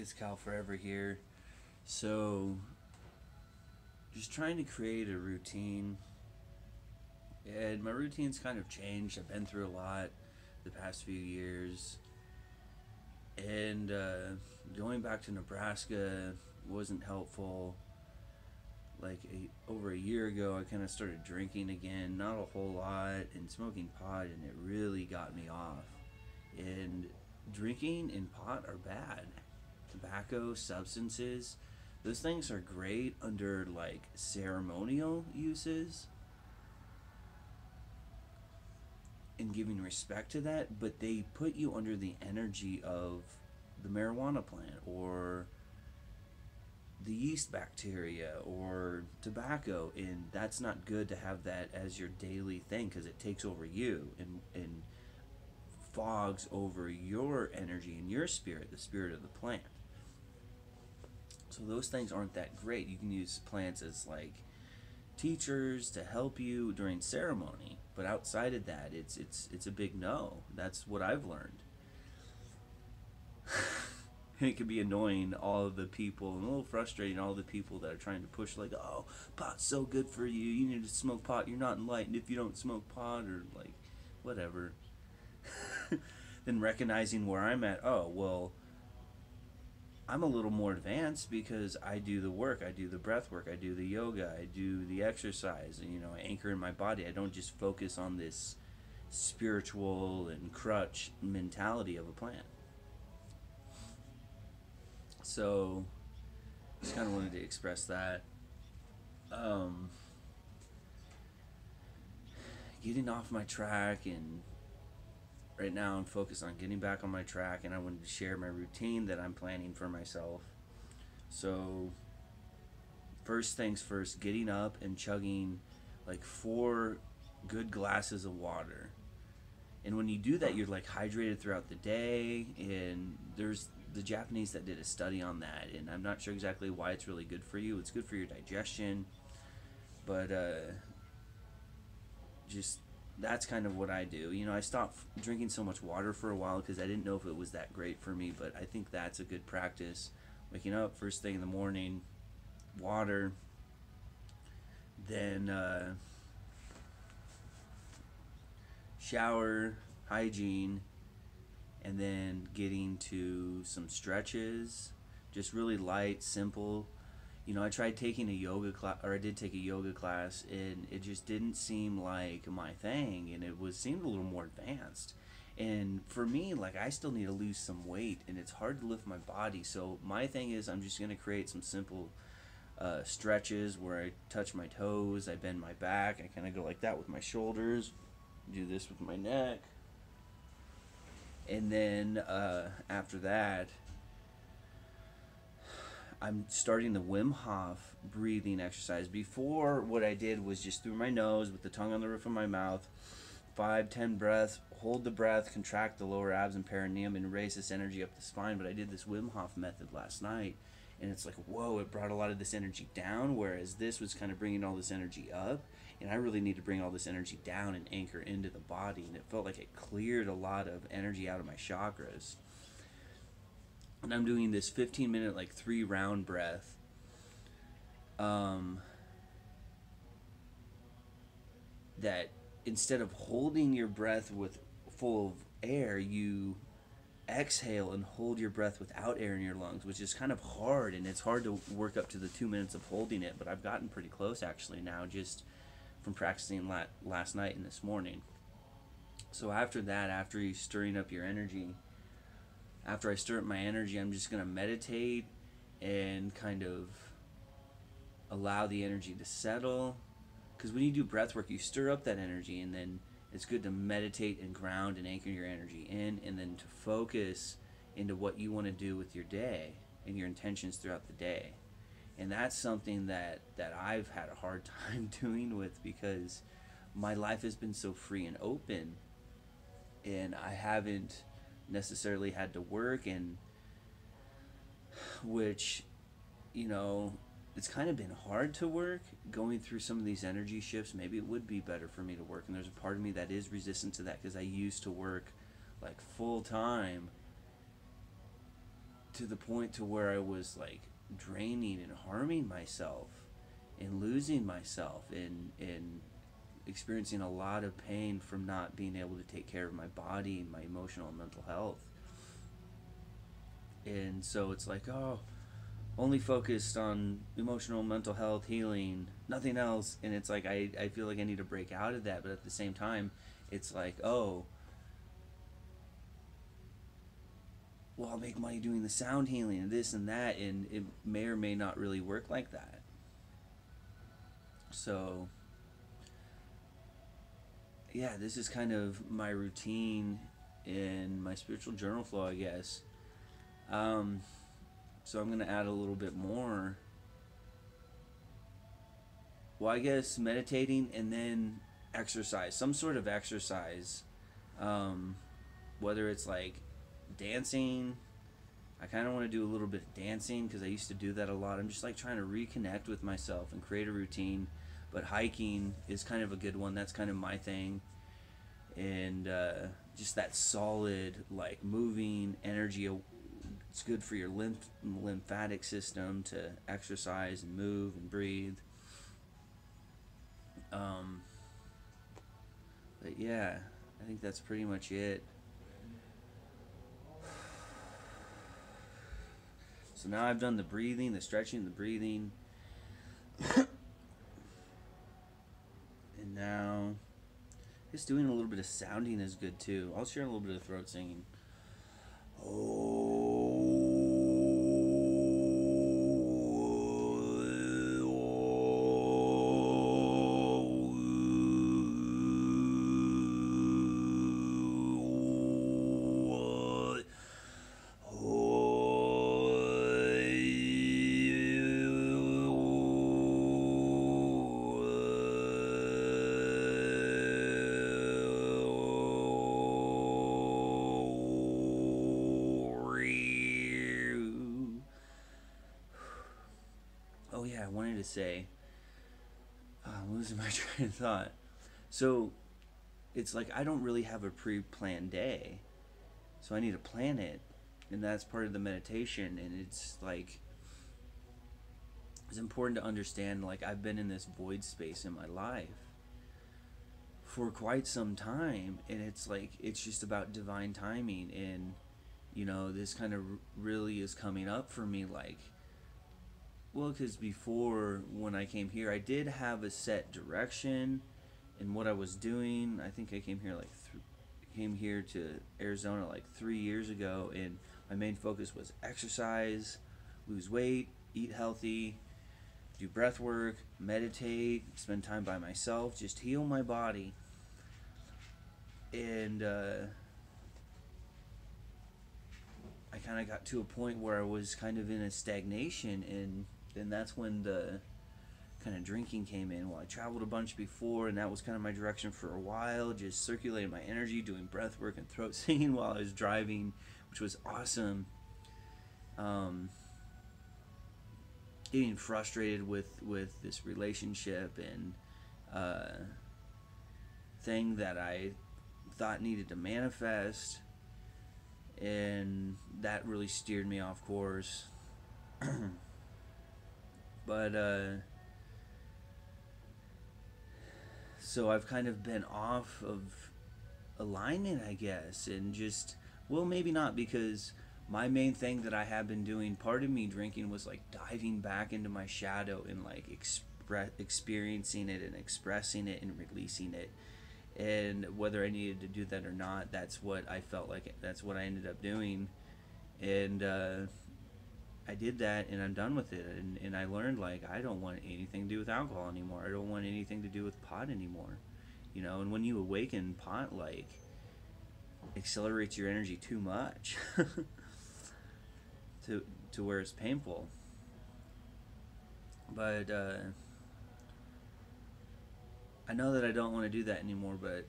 It's Cal Forever here. So, just trying to create a routine. And my routine's kind of changed. I've been through a lot the past few years. And going back to Nebraska wasn't helpful. Over a year ago, I kind of started drinking again. Not a whole lot. And smoking pot, and it really got me off. And drinking and pot are bad. Tobacco, substances, those things are great under like ceremonial uses and giving respect to that, but they put you under the energy of the marijuana plant or the yeast bacteria or tobacco, and that's not good to have that as your daily thing because it takes over you and fogs over your energy and your spirit, the spirit of the plant. So those things aren't that great. You can use plants as like teachers to help you during ceremony, but outside of that, it's a big no. That's what I've learned. And it can be annoying all of the people and a little frustrating all the people that are trying to push like, oh, pot's so good for you. You need to smoke pot. You're not enlightened if you don't smoke pot or like whatever. Then recognizing where I'm at. Oh well, I'm a little more advanced because I do the work, I do the breath work, I do the yoga, I do the exercise, and I anchor in my body. I don't just focus on this spiritual and crutch mentality of a plant. So, just kind of wanted to express that. Um, Getting off my track, and right now I'm focused on getting back on my track, and I wanted to share my routine that I'm planning for myself. So, first things first, getting up and chugging like 4 good glasses of water. And when you do that, you're like hydrated throughout the day. And there's the Japanese that did a study on that, and I'm not sure exactly why it's really good for you. It's good for your digestion, but just that's kind of what I do. I stopped drinking so much water for a while because I didn't know if it was that great for me, but I think that's a good practice. Waking up first thing in the morning, water, then shower, hygiene, and then getting to some stretches, just really light, simple. I tried taking a yoga class, or I did take a yoga class, and it just didn't seem like my thing, and seemed a little more advanced. And for me, like I still need to lose some weight, and it's hard to lift my body. So my thing is, I'm just gonna create some simple stretches where I touch my toes, I bend my back, I kind of go like that with my shoulders, do this with my neck, and then after that, I'm starting the Wim Hof breathing exercise. Before, what I did was just through my nose with the tongue on the roof of my mouth, 5, 10 breaths, hold the breath, contract the lower abs and perineum, and raise this energy up the spine. But I did this Wim Hof method last night, and it's like, whoa, it brought a lot of this energy down, whereas this was kind of bringing all this energy up. And I really need to bring all this energy down and anchor into the body. And it felt like it cleared a lot of energy out of my chakras. And I'm doing this 15-minute, like 3 round breath. That instead of holding your breath with full of air, you exhale and hold your breath without air in your lungs, which is kind of hard, and it's hard to work up to the 2 minutes of holding it, but I've gotten pretty close actually now, just from practicing last night and this morning. So after that, after you stirring up your energy, after I stir up my energy, I'm just going to meditate and kind of allow the energy to settle. Because when you do breath work, you stir up that energy, and then it's good to meditate and ground and anchor your energy in, and then to focus into what you want to do with your day and your intentions throughout the day. And that's something that I've had a hard time doing with, because my life has been so free and open, and I haven't necessarily had to work, and which, it's kind of been hard to work going through some of these energy shifts. Maybe it would be better for me to work, and there's a part of me that is resistant to that because I used to work like full time to the point to where I was like draining and harming myself and losing myself and experiencing a lot of pain from not being able to take care of my body and my emotional and mental health. And so it's like, oh, only focused on emotional and mental health healing, nothing else. And it's like I feel like I need to break out of that, but at the same time it's like, oh, well, I'll make money doing the sound healing and this and that, and it may or may not really work like that. So yeah, this is kind of my routine in my spiritual journal flow, I guess. um, so I'm gonna add a little bit more. Well, I guess meditating and then exercise, some sort of exercise. um, Whether it's like dancing, I kind of want to do a little bit of dancing because I used to do that a lot. I'm just like trying to reconnect with myself and create a routine. But hiking is kind of a good one. That's kind of my thing. And just that solid, like moving energy. It's good for your lymphatic system to exercise and move and breathe. Um, but yeah, I think that's pretty much it. So now I've done the breathing, the stretching, the breathing. And now just doing a little bit of sounding is good too. I'll share a little bit of throat singing. Oh yeah, I wanted to say, I'm losing my train of thought. So it's like I don't really have a pre-planned day, so I need to plan it, and that's part of the meditation. And it's like it's important to understand, like, I've been in this void space in my life for quite some time, and it's like it's just about divine timing. And this kind of really is coming up for me, like, well, because before, when I came here, I did have a set direction in what I was doing. I think I came here came here to Arizona like 3 years ago, and my main focus was exercise, lose weight, eat healthy, do breath work, meditate, spend time by myself, just heal my body. And I kind of got to a point where I was kind of in a stagnation, and then that's when the kind of drinking came in. Well, I traveled a bunch before, and that was kind of my direction for a while, just circulating my energy, doing breath work and throat singing while I was driving, which was awesome. Getting frustrated with this relationship and thing that I thought needed to manifest, and that really steered me off course. But so I've kind of been off of alignment, I guess, and just, well, maybe not, because my main thing that I have been doing, part of me drinking was like diving back into my shadow and like experiencing it and expressing it and releasing it. And whether I needed to do that or not, that's what I felt like, that's what I ended up doing. And I did that, and I'm done with it. And I learned, like, I don't want anything to do with alcohol anymore. I don't want anything to do with pot anymore. And when you awaken, pot, like, accelerates your energy too much to where it's painful. But I know that I don't want to do that anymore, but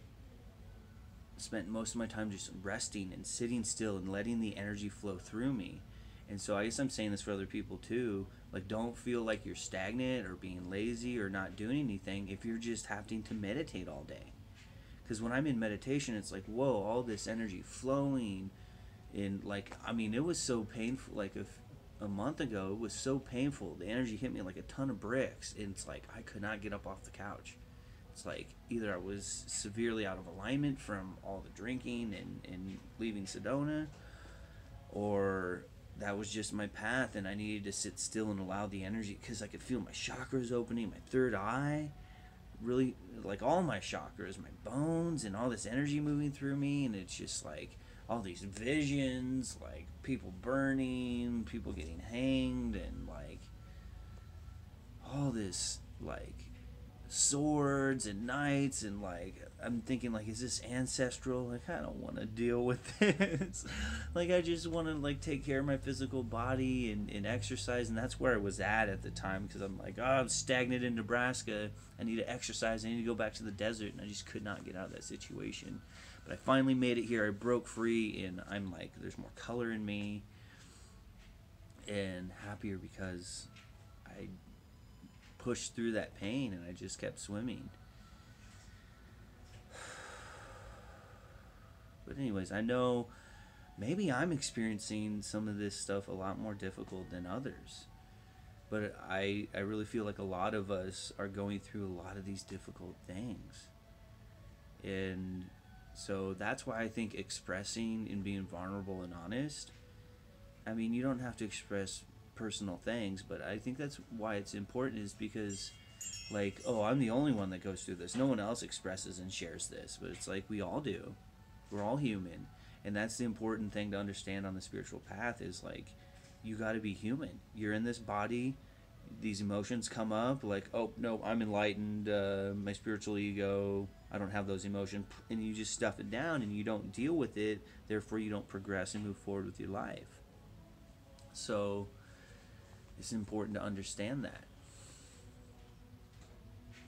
spent most of my time just resting and sitting still and letting the energy flow through me. And so I guess I'm saying this for other people too. Like, don't feel like you're stagnant or being lazy or not doing anything if you're just having to meditate all day. Because when I'm in meditation, it's like, whoa, all this energy flowing And like, I mean, it was so painful. Like a month ago, it was so painful. The energy hit me like a ton of bricks, and it's like I could not get up off the couch. It's like either I was severely out of alignment from all the drinking and leaving Sedona, or that was just my path, and I needed to sit still and allow the energy, because I could feel my chakras opening, my third eye, really, like all my chakras, my bones, and all this energy moving through me. And it's just like all these visions, like people burning, people getting hanged, and like all this like swords and knights, and like I'm thinking, like, is this ancestral? Like, I don't want to deal with this. Like, I just want to like take care of my physical body and exercise. And that's where I was at the time, because I'm like, oh, I'm stagnant in Nebraska, I need to exercise, I need to go back to the desert, and I just could not get out of that situation. But I finally made it here. I broke free, and I'm like, there's more color in me, and happier because I pushed through that pain and I just kept swimming. But anyways, I know maybe I'm experiencing some of this stuff a lot more difficult than others. But I really feel like a lot of us are going through a lot of these difficult things. And so that's why I think expressing and being vulnerable and honest, I mean, you don't have to express personal things, but I think that's why it's important, is because, like, oh, I'm the only one that goes through this. No one else expresses and shares this. But it's like we all do. We're all human. And that's the important thing to understand on the spiritual path, is like, you got to be human. You're in this body. These emotions come up, like, oh, no, I'm enlightened, my spiritual ego, I don't have those emotions. And you just stuff it down and you don't deal with it. Therefore, you don't progress and move forward with your life. So it's important to understand that.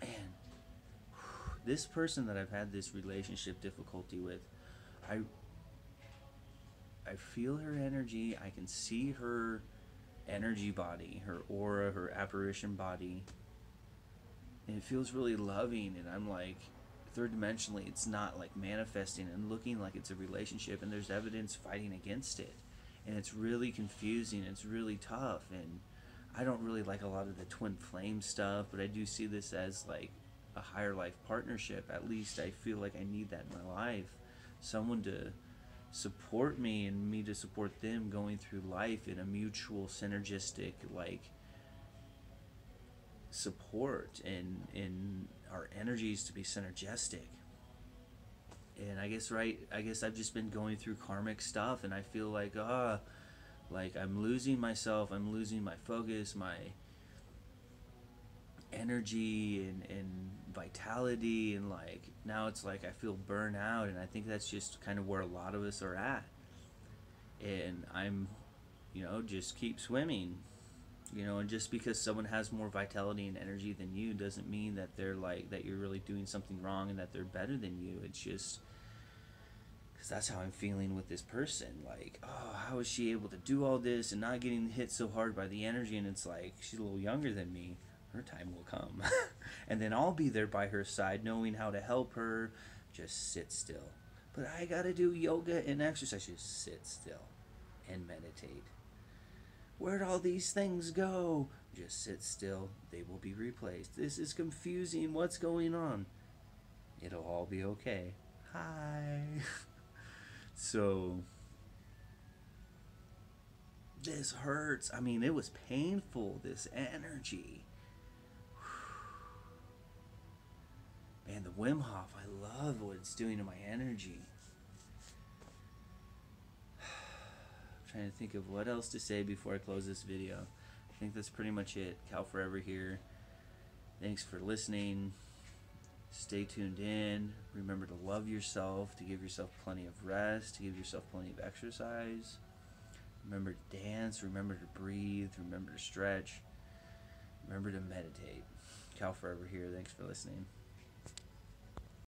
And this person that I've had this relationship difficulty with, I feel her energy. I can see her energy body, her aura, her apparition body. And it feels really loving. And I'm like, third dimensionally, it's not like manifesting and looking like it's a relationship. And there's evidence fighting against it. And it's really confusing. It's really tough. And I don't really like a lot of the twin flame stuff, but I do see this as like a higher life partnership. At least I feel like I need that in my life. Someone to support me and me to support them going through life in a mutual synergistic like support, and in our energies to be synergistic. And I guess I've just been going through karmic stuff, and I feel like like I'm losing myself, I'm losing my focus, my energy and vitality, and like now it's like I feel burnout. And I think that's just kind of where a lot of us are at. And I'm, just keep swimming, and just because someone has more vitality and energy than you doesn't mean that they're like, that you're really doing something wrong and that they're better than you. It's just because that's how I'm feeling with this person. Like, oh, how is she able to do all this and not getting hit so hard by the energy? And it's like, she's a little younger than me. Her time will come. And then I'll be there by her side, knowing how to help her. Just sit still. But I gotta do yoga and exercise. Just sit still and meditate. Where'd all these things go? Just sit still. They will be replaced. This is confusing. What's going on? It'll all be okay. Hi. So, this hurts. I mean, it was painful, this energy. Man, the Wim Hof, I love what it's doing to my energy. I'm trying to think of what else to say before I close this video. I think that's pretty much it. Cal Forever here. Thanks for listening. Stay tuned in. Remember to love yourself, to give yourself plenty of rest, to give yourself plenty of exercise. Remember to dance. Remember to breathe. Remember to stretch. Remember to meditate. Cal Forever here. Thanks for listening.